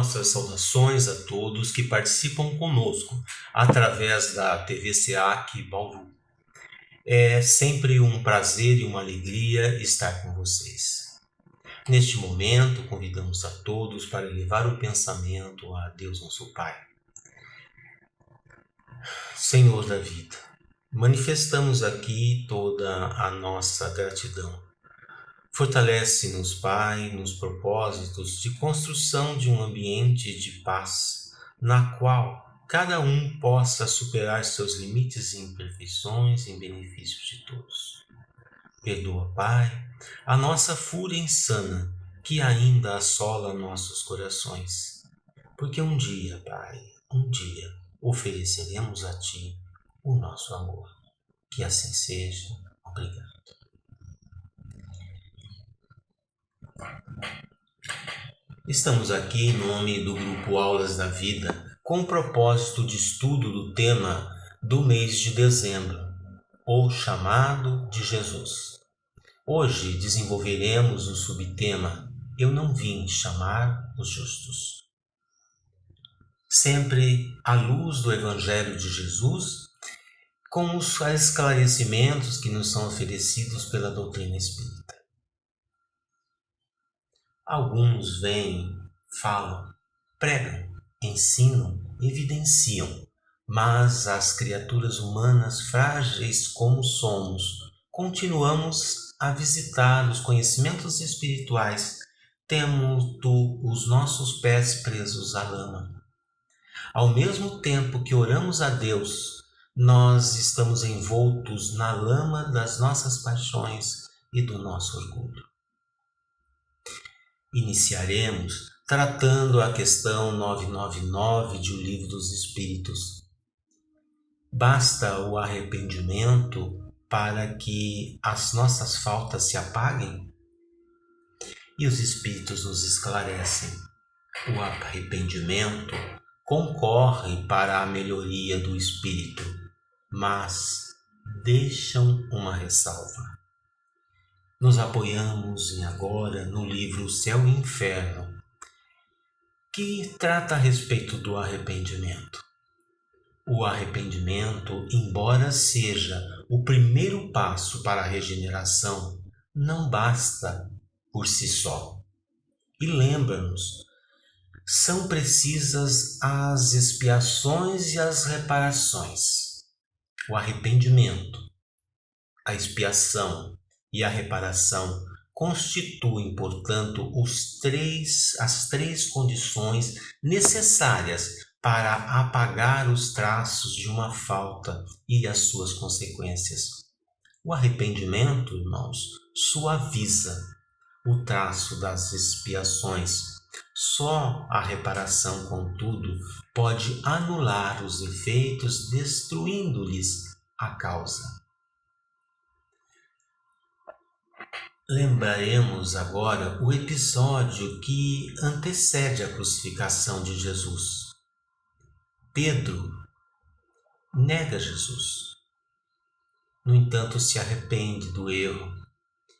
nossas saudações a todos que participam conosco através da TV SEAC Bauru. É sempre um prazer e uma alegria estar com vocês. Neste momento, convidamos a todos para elevar o pensamento a Deus nosso Pai. Senhor da vida, manifestamos aqui toda a nossa gratidão. Fortalece-nos, Pai, nos propósitos de construção de um ambiente de paz, na qual cada um possa superar seus limites e imperfeições em benefício de todos. Perdoa, Pai, a nossa fúria insana que ainda assola nossos corações, porque um dia, Pai, ofereceremos a Ti o nosso amor. Que assim seja. Obrigado. Estamos aqui em nome do Grupo Aulas da Vida com o propósito de estudo do tema do mês de dezembro, o chamado de Jesus. Hoje desenvolveremos o subtema Eu não vim chamar os justos. Sempre à luz do Evangelho de Jesus, com os esclarecimentos que nos são oferecidos pela doutrina espírita. Alguns vêm, falam, pregam, ensinam, evidenciam, mas as criaturas humanas frágeis como somos, continuamos a visitar os conhecimentos espirituais, tendo os nossos pés presos à lama. Ao mesmo tempo que oramos a Deus, nós estamos envoltos na lama das nossas paixões e do nosso orgulho. Iniciaremos tratando a questão 999 de O Livro dos Espíritos. Basta o arrependimento para que as nossas faltas se apaguem? E os Espíritos nos esclarecem. O arrependimento concorre para a melhoria do espírito, mas deixam uma ressalva. Nos apoiamos agora no livro Céu e Inferno, que trata a respeito do arrependimento. O arrependimento, embora seja o primeiro passo para a regeneração, não basta por si só. E lembra-nos, são precisas as expiações e as reparações. O arrependimento, a expiação e a reparação constituem, portanto, as três condições necessárias para apagar os traços de uma falta e as suas consequências. O arrependimento, irmãos, suaviza o traço das expiações. Só a reparação, contudo, pode anular os efeitos, destruindo-lhes a causa. Lembraremos agora o episódio que antecede a crucificação de Jesus. Pedro nega Jesus. No entanto, se arrepende do erro.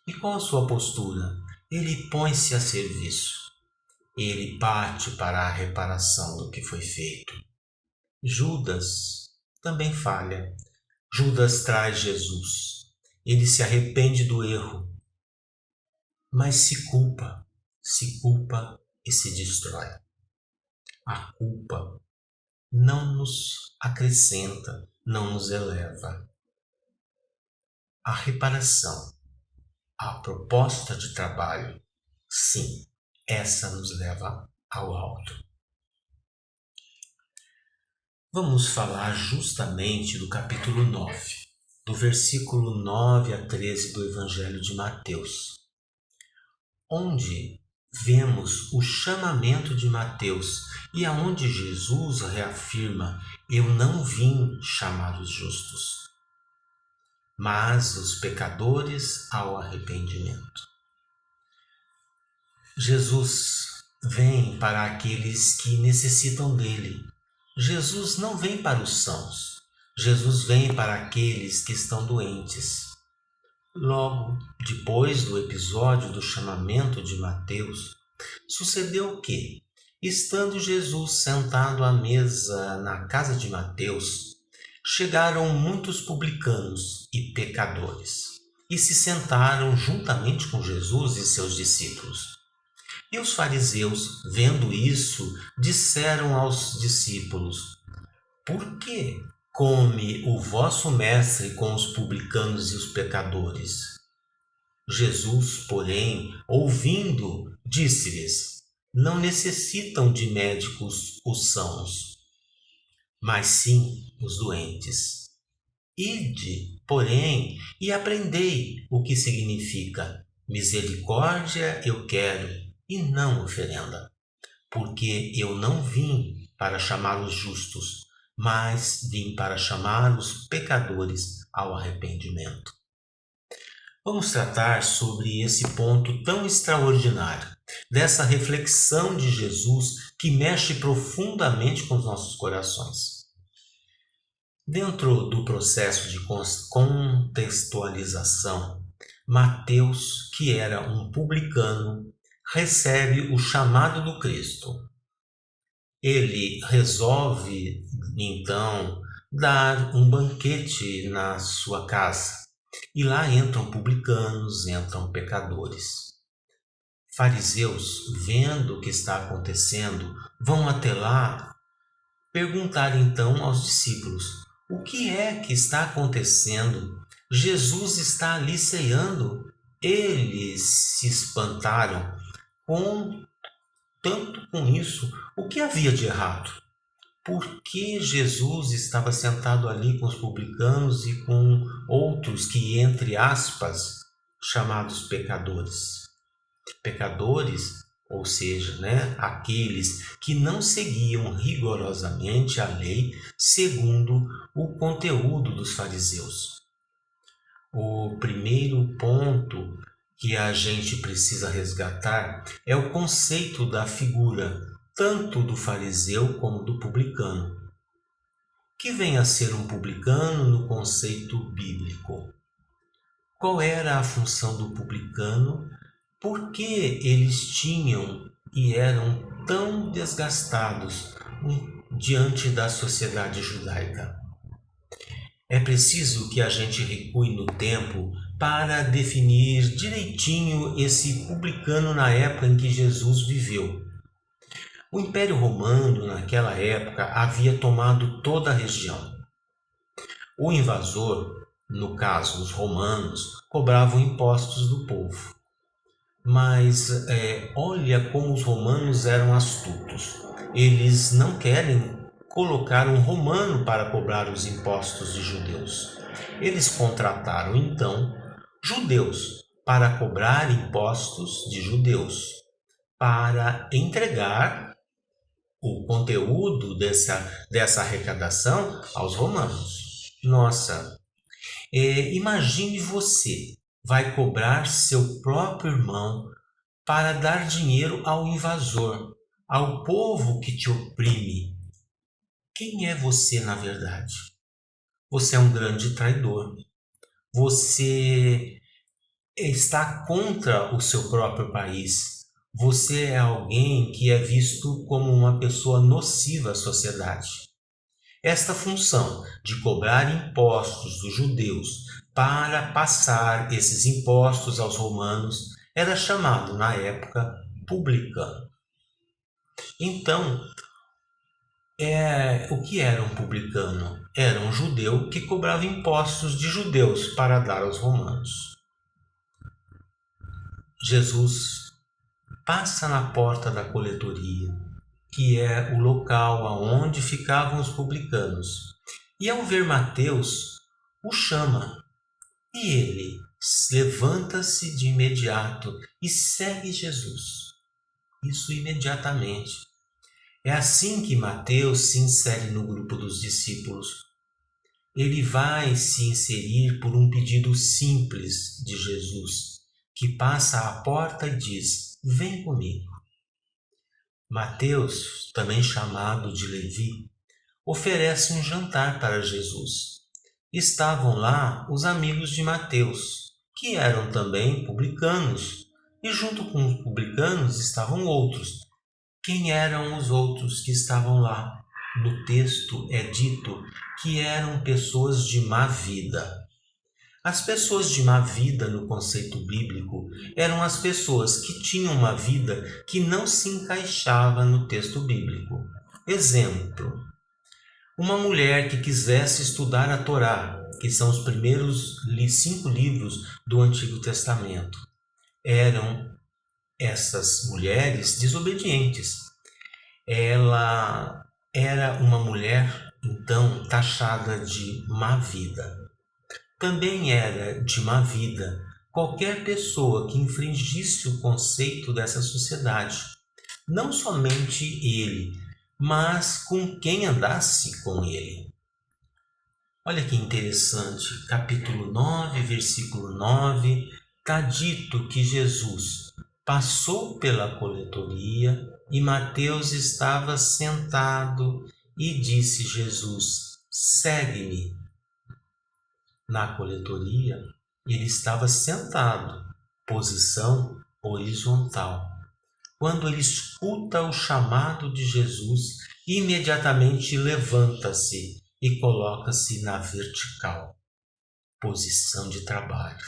E qual a sua postura? Ele põe-se a serviço. Ele parte para a reparação do que foi feito. Judas também falha. Judas traz Jesus. Ele se arrepende do erro, mas se culpa e se destrói. A culpa não nos acrescenta, não nos eleva. A reparação, a proposta de trabalho, sim, essa nos leva ao alto. Vamos falar justamente do capítulo 9, do versículo 9 a 13 do Evangelho de Mateus, onde vemos o chamamento de Mateus e aonde Jesus reafirma: eu não vim chamar os justos, mas os pecadores ao arrependimento. Jesus vem para aqueles que necessitam dele. Jesus não vem para os sãos. Jesus vem para aqueles que estão doentes. Logo depois do episódio do chamamento de Mateus, sucedeu o quê? Estando Jesus sentado à mesa na casa de Mateus, chegaram muitos publicanos e pecadores e se sentaram juntamente com Jesus e seus discípulos. E os fariseus, vendo isso, disseram aos discípulos: Por que come o vosso mestre com os publicanos e os pecadores? Jesus, porém, ouvindo, disse-lhes: Não necessitam de médicos os sãos, mas sim os doentes. Ide, porém, e aprendei o que significa: misericórdia eu quero, e não oferenda. Porque eu não vim para chamar os justos, mas vim para chamar os pecadores ao arrependimento. Vamos tratar sobre esse ponto tão extraordinário, dessa reflexão de Jesus que mexe profundamente com os nossos corações. Dentro do processo de contextualização, Mateus, que era um publicano, recebe o chamado do Cristo. Ele resolve, então, dar um banquete na sua casa. E lá entram publicanos, entram pecadores. Fariseus, vendo o que está acontecendo, vão até lá perguntar então aos discípulos: o que é que está acontecendo? Jesus está ali ceando. Eles se espantaram tanto com isso. O que havia de errado? Por que Jesus estava sentado ali com os publicanos e com outros que, entre aspas, chamados pecadores? Pecadores, ou seja, aqueles que não seguiam rigorosamente a lei segundo o conteúdo dos fariseus. O primeiro ponto que a gente precisa resgatar é o conceito da figura, tanto do fariseu como do publicano. Que vem a ser um publicano no conceito bíblico? Qual era a função do publicano? Por que eles tinham e eram tão desgastados diante da sociedade judaica? É preciso que a gente recue no tempo para definir direitinho esse publicano na época em que Jesus viveu. O Império Romano, naquela época, havia tomado toda a região. O invasor, no caso os romanos, cobravam impostos do povo. Mas olha como os romanos eram astutos. Eles não querem colocar um romano para cobrar os impostos de judeus. Eles contrataram então judeus para cobrar impostos de judeus, para entregar o conteúdo dessa arrecadação aos romanos. Nossa, imagine você vai cobrar seu próprio irmão para dar dinheiro ao invasor, ao povo que te oprime. Quem é você na verdade? Você é um grande traidor. Você está contra o seu próprio país. Você é alguém que é visto como uma pessoa nociva à sociedade. Esta função de cobrar impostos dos judeus para passar esses impostos aos romanos era chamado, na época, publicano. Então, o que era um publicano? Era um judeu que cobrava impostos de judeus para dar aos romanos. Jesus passa na porta da coletoria, que é o local aonde ficavam os publicanos, e ao ver Mateus, o chama. E ele levanta-se de imediato e segue Jesus. Isso imediatamente. É assim que Mateus se insere no grupo dos discípulos. Ele vai se inserir por um pedido simples de Jesus, que passa à porta e diz: vem comigo. Mateus, também chamado de Levi, oferece um jantar para Jesus. Estavam lá os amigos de Mateus, que eram também publicanos, e junto com os publicanos estavam outros, Quem eram os outros que estavam lá? No texto é dito que eram pessoas de má vida. As pessoas de má vida, no conceito bíblico, eram as pessoas que tinham uma vida que não se encaixava no texto bíblico. Exemplo: uma mulher que quisesse estudar a Torá, que são os primeiros 5 livros do Antigo Testamento. Eram essas mulheres desobedientes. Ela era uma mulher, então, taxada de má vida. Também era de má vida qualquer pessoa que infringisse o conceito dessa sociedade. Não somente ele, mas com quem andasse com ele. Olha que interessante, capítulo 9, versículo 9, está dito que Jesus passou pela coletoria e Mateus estava sentado e disse: Jesus, segue-me. Na coletoria, ele estava sentado, posição horizontal. Quando ele escuta o chamado de Jesus, imediatamente levanta-se e coloca-se na vertical, posição de trabalho.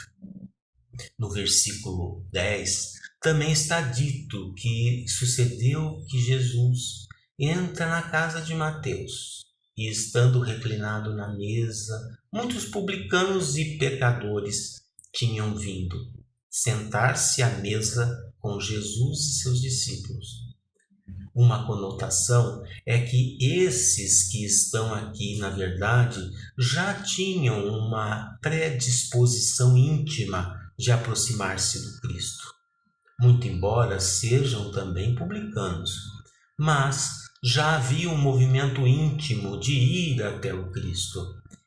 No versículo 10, também está dito que sucedeu que Jesus entra na casa de Mateus e, estando reclinado na mesa, muitos publicanos e pecadores tinham vindo sentar-se à mesa com Jesus e seus discípulos. Uma conotação é que esses que estão aqui, na verdade, já tinham uma predisposição íntima de aproximar-se do Cristo, muito embora sejam também publicanos, mas já havia um movimento íntimo de ir até o Cristo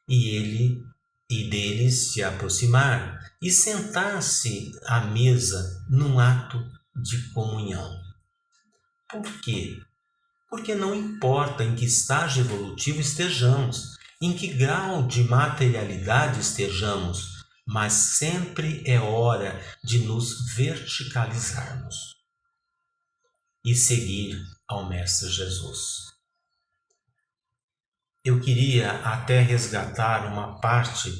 e deles se aproximar e sentar-se à mesa num ato de comunhão. Por quê? Porque não importa em que estágio evolutivo estejamos, em que grau de materialidade estejamos, mas sempre é hora de nos verticalizarmos e seguir ao Mestre Jesus. Eu queria até resgatar uma parte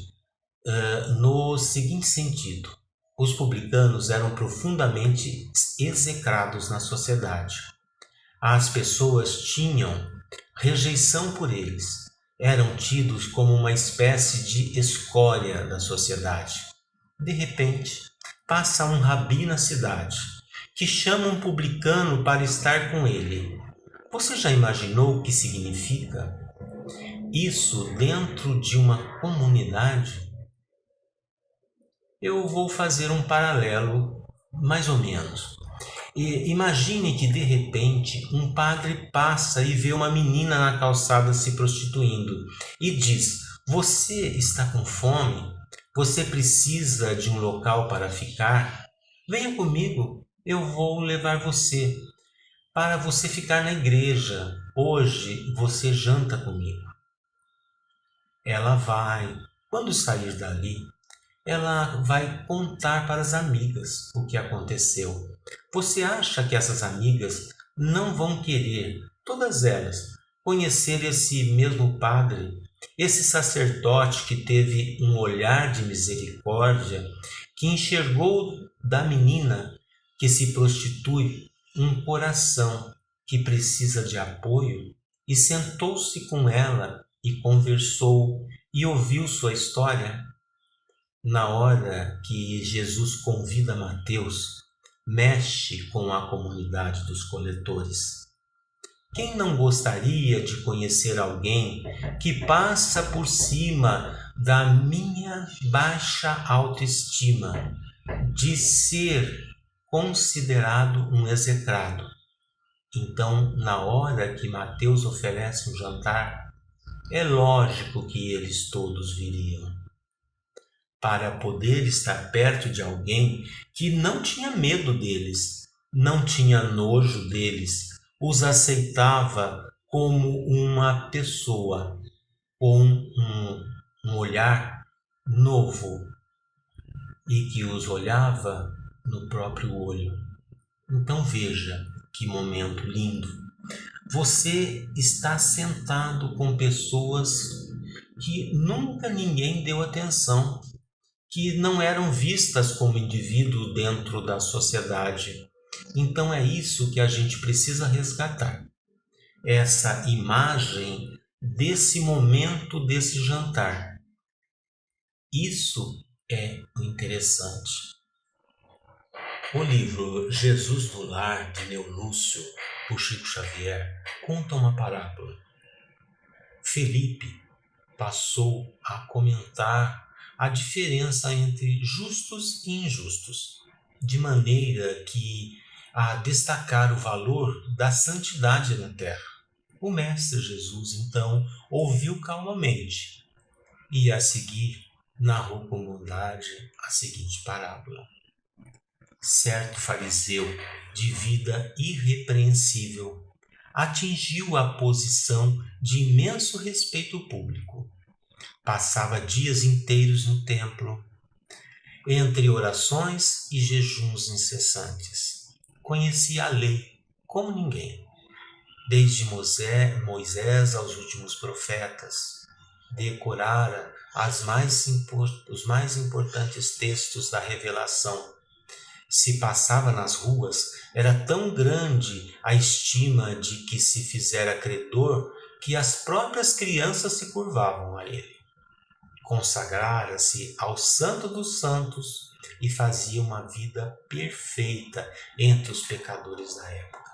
no seguinte sentido: os publicanos eram profundamente execrados na sociedade. As pessoas tinham rejeição por eles, eram tidos como uma espécie de escória da sociedade. De repente, passa um rabi na cidade, que chama um publicano para estar com ele. Você já imaginou o que significa isso dentro de uma comunidade? Eu vou fazer um paralelo, mais ou menos. Imagine que de repente um padre passa e vê uma menina na calçada se prostituindo e diz: você está com fome? Você precisa de um local para ficar? Venha comigo, eu vou levar você para você ficar na igreja. Hoje você janta comigo. Ela vai. Quando sair dali, ela vai contar para as amigas o que aconteceu. Você acha que essas amigas não vão querer, todas elas, conhecer esse mesmo padre, esse sacerdote que teve um olhar de misericórdia, que enxergou da menina que se prostitui um coração que precisa de apoio e sentou-se com ela e conversou e ouviu sua história? Na hora que Jesus convida Mateus, mexe com a comunidade dos coletores. Quem não gostaria de conhecer alguém que passa por cima da minha baixa autoestima, de ser considerado um execrado? Então, na hora que Mateus oferece um jantar, é lógico que eles todos viriam, para poder estar perto de alguém que não tinha medo deles, não tinha nojo deles, os aceitava como uma pessoa, com um olhar novo e que os olhava no próprio olho. Então veja Que momento lindo! Você está sentado com pessoas que nunca ninguém deu atenção, que não eram vistas como indivíduo dentro da sociedade. Então é isso que a gente precisa resgatar. Essa imagem desse momento, desse jantar. Isso é o interessante. O livro Jesus do Lar, de Neo Lúcio, por Chico Xavier, conta uma parábola. Felipe passou a comentar a diferença entre justos e injustos, de maneira que a destacar o valor da santidade na terra. O Mestre Jesus, então, ouviu calmamente e, a seguir, narrou com bondade a seguinte parábola. Certo fariseu de vida irrepreensível atingiu a posição de imenso respeito público. Passava dias inteiros no templo, entre orações e jejuns incessantes. Conhecia a lei como ninguém, desde Moisés aos últimos profetas. Decorara os mais importantes textos da revelação. Se passava nas ruas, era tão grande a estima de que se fizera credor que as próprias crianças se curvavam a ele. Consagrara-se ao Santo dos Santos e fazia uma vida perfeita entre os pecadores da época.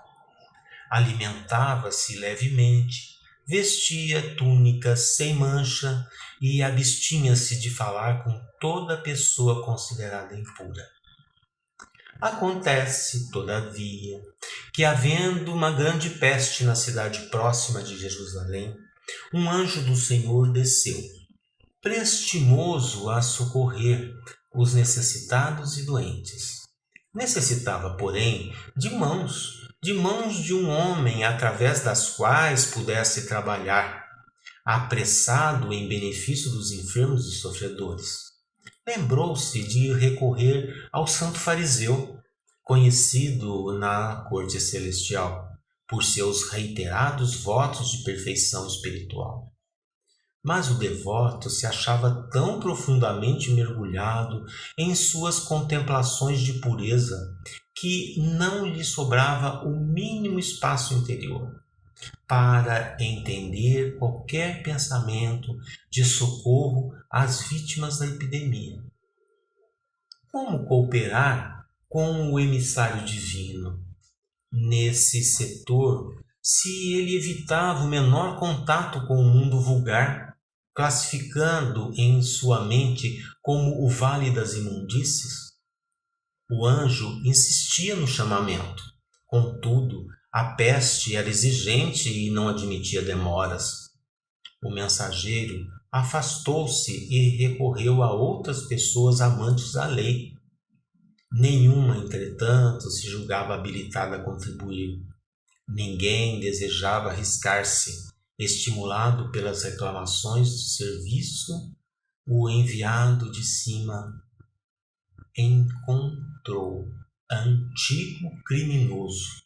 Alimentava-se levemente, vestia túnicas sem mancha e abstinha-se de falar com toda pessoa considerada impura. Acontece, todavia, que, havendo uma grande peste na cidade próxima de Jerusalém, um anjo do Senhor desceu, prestimoso a socorrer os necessitados e doentes. Necessitava, porém, de mãos de um homem através das quais pudesse trabalhar, apressado em benefício dos enfermos e sofredores. Lembrou-se de recorrer ao santo fariseu, conhecido na corte celestial, por seus reiterados votos de perfeição espiritual. Mas o devoto se achava tão profundamente mergulhado em suas contemplações de pureza que não lhe sobrava o mínimo espaço interior para entender qualquer pensamento de socorro às vítimas da epidemia. Como cooperar com o emissário divino nesse setor se ele evitava o menor contato com o mundo vulgar, classificando em sua mente como o vale das imundícies? O anjo insistia no chamamento. Contudo, a peste era exigente e não admitia demoras. O mensageiro afastou-se e recorreu a outras pessoas amantes da lei. Nenhuma, entretanto, se julgava habilitada a contribuir. Ninguém desejava arriscar-se. Estimulado pelas reclamações do serviço, o enviado de cima encontrou antigo criminoso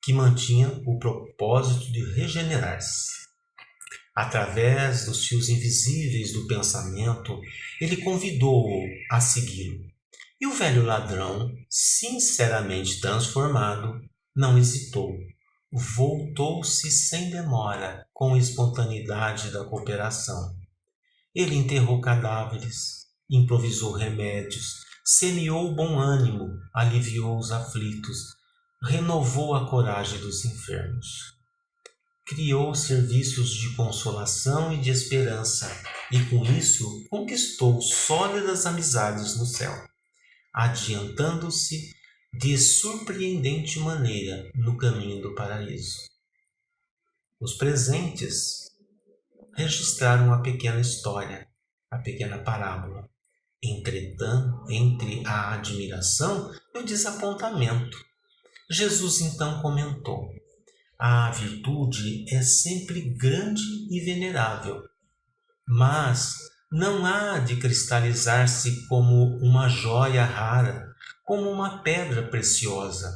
que mantinha o propósito de regenerar-se. Através dos fios invisíveis do pensamento, ele convidou-o a segui-lo. E o velho ladrão, sinceramente transformado, não hesitou. Voltou-se sem demora, com a espontaneidade da cooperação. Ele enterrou cadáveres, improvisou remédios, semeou bom ânimo, aliviou os aflitos, renovou a coragem dos enfermos. Criou serviços de consolação e de esperança, e com isso conquistou sólidas amizades no céu, adiantando-se de surpreendente maneira no caminho do paraíso. Os presentes registraram a pequena história, a pequena parábola. Entretanto, entre a admiração e o desapontamento, Jesus então comentou: a virtude é sempre grande e venerável, mas não há de cristalizar-se como uma joia rara, como uma pedra preciosa.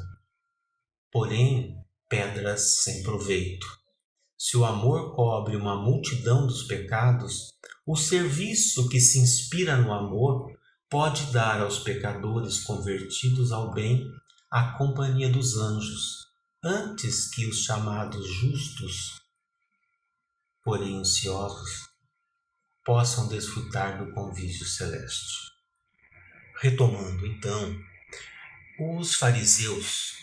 porém pedras sem proveito. Se o amor cobre uma multidão dos pecados, o serviço que se inspira no amor pode dar aos pecadores convertidos ao bem a companhia dos anjos, antes que os chamados justos, porém ansiosos, possam desfrutar do convívio celeste. Retomando, então, os fariseus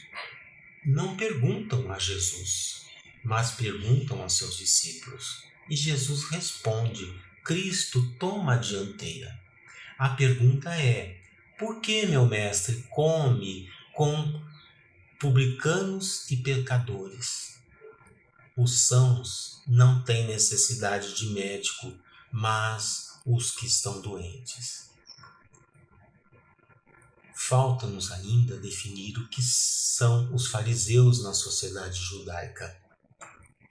não perguntam a Jesus, mas perguntam aos seus discípulos. E Jesus responde, Cristo toma a dianteira. A pergunta é, por que meu mestre come com publicanos e pecadores? Os sãos não têm necessidade de médico, mas os que estão doentes. Falta-nos ainda definir o que são os fariseus na sociedade judaica.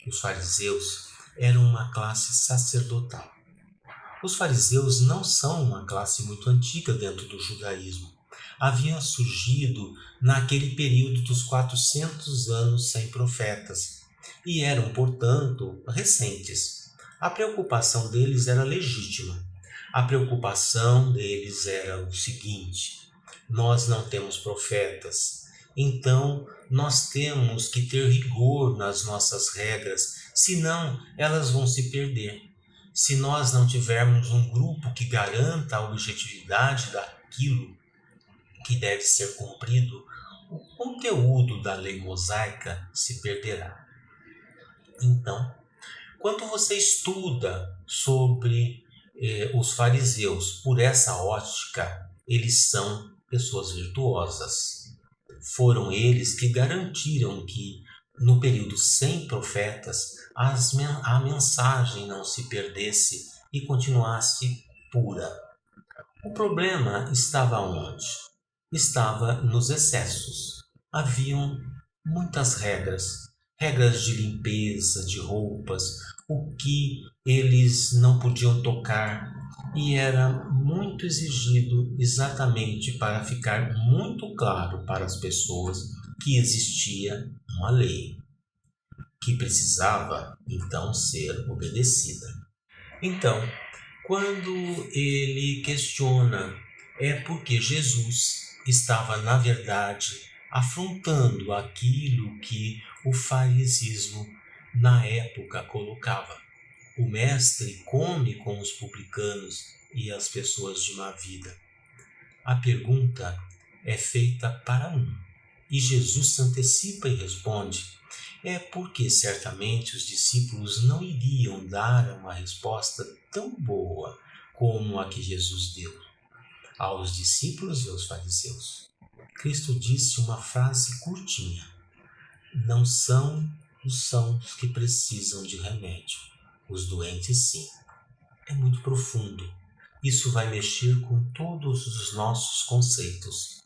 Os fariseus eram uma classe sacerdotal. Os fariseus não são uma classe muito antiga dentro do judaísmo. Haviam surgido naquele período dos 400 anos sem profetas e eram, portanto, recentes. A preocupação deles era legítima. A preocupação deles era o seguinte: nós não temos profetas, então nós temos que ter rigor nas nossas regras, senão elas vão se perder. Se nós não tivermos um grupo que garanta a objetividade daquilo que deve ser cumprido, o conteúdo da lei mosaica se perderá. Então, quando você estuda sobre os fariseus por essa ótica, eles são pessoas virtuosas. Foram eles que garantiram que, no período sem profetas, a mensagem não se perdesse e continuasse pura. O problema estava onde? Estava nos excessos. Haviam muitas regras de limpeza, de roupas, o que eles não podiam tocar, e era muito exigido exatamente para ficar muito claro para as pessoas que existia uma lei, que precisava então ser obedecida. Então, quando ele questiona, é porque Jesus estava, na verdade, afrontando aquilo que o fariseísmo na época colocava. O mestre come com os publicanos e as pessoas de má vida. A pergunta é feita para um, e Jesus se antecipa e responde, é porque certamente os discípulos não iriam dar uma resposta tão boa como a que Jesus deu aos discípulos e aos fariseus. Cristo disse uma frase curtinha, não são os sãos que precisam de remédio, os doentes sim. É muito profundo. Isso vai mexer com todos os nossos conceitos.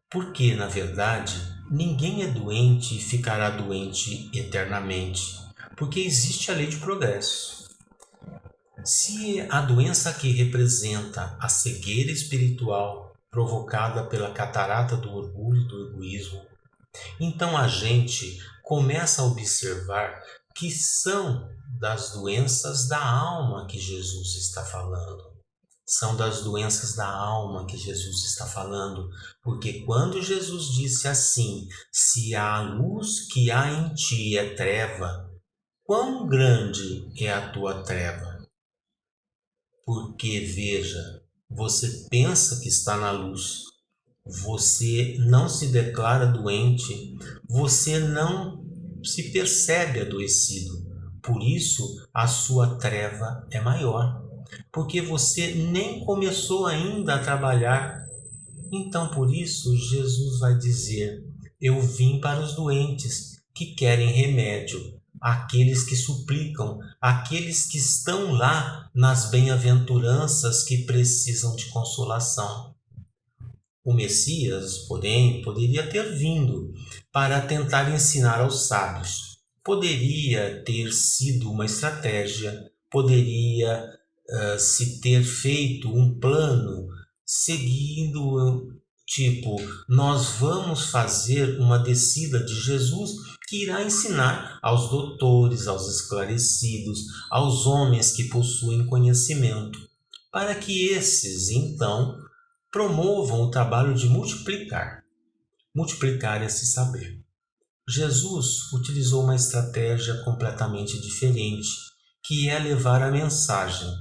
Porque, na verdade, ninguém é doente e ficará doente eternamente, porque existe a lei de progresso. Se a doença aqui representa a cegueira espiritual provocada pela catarata do orgulho e do egoísmo, então a gente começa a observar que são das doenças da alma que Jesus está falando. São das doenças da alma que Jesus está falando, porque quando Jesus disse assim, se a luz que há em ti é treva, quão grande é a tua treva? Porque, veja, você pensa que está na luz, você não se declara doente, você não se percebe adoecido, por isso a sua treva é maior. Porque você nem começou ainda a trabalhar. Então, por isso, Jesus vai dizer, eu vim para os doentes que querem remédio, aqueles que suplicam, aqueles que estão lá nas bem-aventuranças que precisam de consolação. O Messias, porém, poderia ter vindo para tentar ensinar aos sábios. Poderia ter sido uma estratégia, poderia se ter feito um plano seguindo Tipo, nós vamos fazer uma descida de Jesus que irá ensinar aos doutores, aos esclarecidos, aos homens que possuem conhecimento, para que esses, então, promovam o trabalho de multiplicar esse saber. Jesus utilizou uma estratégia completamente diferente, que é levar a mensagem.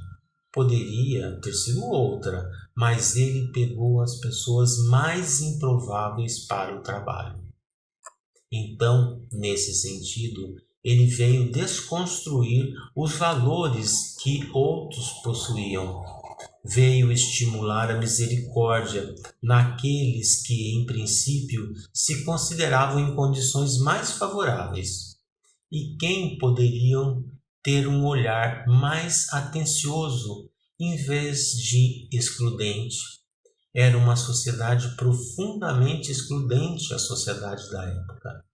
Poderia ter sido outra, mas ele pegou as pessoas mais improváveis para o trabalho. Então, nesse sentido, ele veio desconstruir os valores que outros possuíam. Veio estimular a misericórdia naqueles que, em princípio, se consideravam em condições mais favoráveis, e quem poderiam ter um olhar mais atencioso em vez de excludente. Era uma sociedade profundamente excludente, a sociedade da época.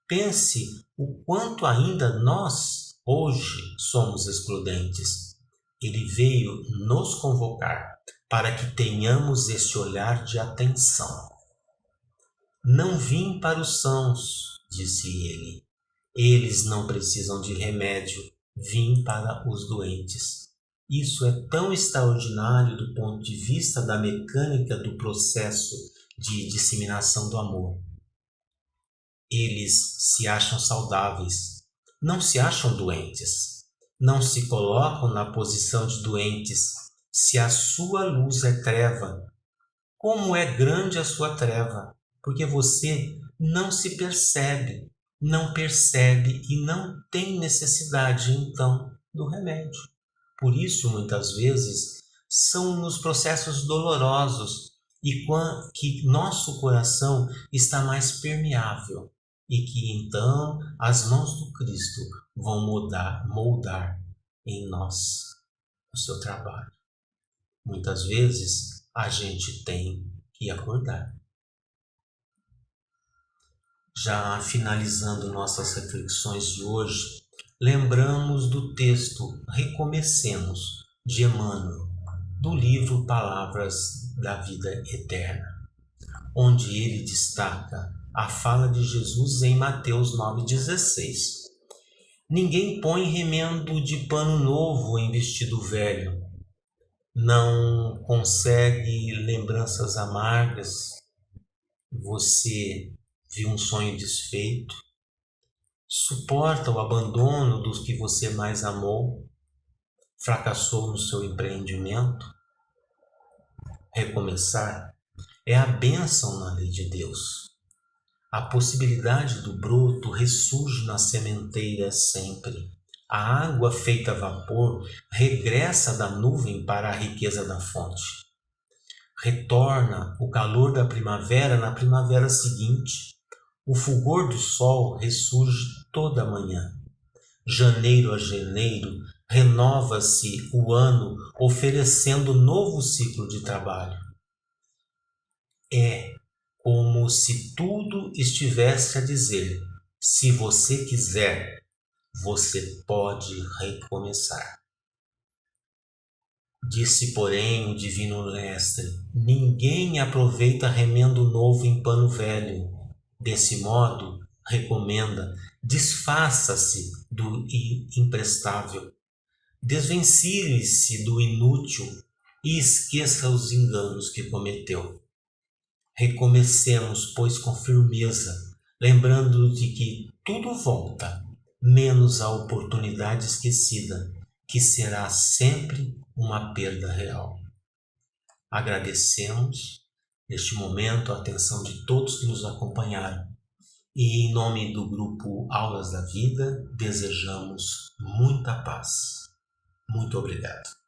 Pense o quanto ainda nós, hoje, somos excludentes. Ele veio nos convocar para que tenhamos este olhar de atenção. Não vim para os sãos, disse ele. Eles não precisam de remédio, vim para os doentes. Isso é tão extraordinário do ponto de vista da mecânica do processo de disseminação do amor. Eles se acham saudáveis, não se acham doentes. Não se colocam na posição de doentes. Se a sua luz é treva, como é grande a sua treva, porque você não se percebe, não percebe e não tem necessidade, então, do remédio. Por isso, muitas vezes, são nos processos dolorosos e que nosso coração está mais permeável e que, então, as mãos do Cristo vão moldar em nós o seu trabalho. Muitas vezes, a gente tem que acordar. Já finalizando nossas reflexões de hoje, lembramos do texto Recomecemos, de Emmanuel, do livro Palavras da Vida Eterna, onde ele destaca a fala de Jesus em Mateus 9,16. Ninguém põe remendo de pano novo em vestido velho, não consegue lembranças amargas, você viu um sonho desfeito, suporta o abandono dos que você mais amou, fracassou no seu empreendimento. Recomeçar é a bênção na lei de Deus. A possibilidade do broto ressurge na sementeira sempre. A água feita vapor regressa da nuvem para a riqueza da fonte. Retorna o calor da primavera na primavera seguinte. O fulgor do sol ressurge toda manhã. Janeiro a janeiro, renova-se o ano, oferecendo novo ciclo de trabalho. É como se tudo estivesse a dizer: se você quiser, você pode recomeçar. Disse, porém, o divino mestre: ninguém aproveita remendo novo em pano velho. Desse modo, recomenda, desfaça-se do imprestável, desvencilhe-se do inútil e esqueça os enganos que cometeu. Recomecemos, pois, com firmeza, lembrando de que tudo volta, menos a oportunidade esquecida, que será sempre uma perda real. Agradecemos, neste momento, a atenção de todos que nos acompanharam e, em nome do grupo Aulas da Vida, desejamos muita paz. Muito obrigado.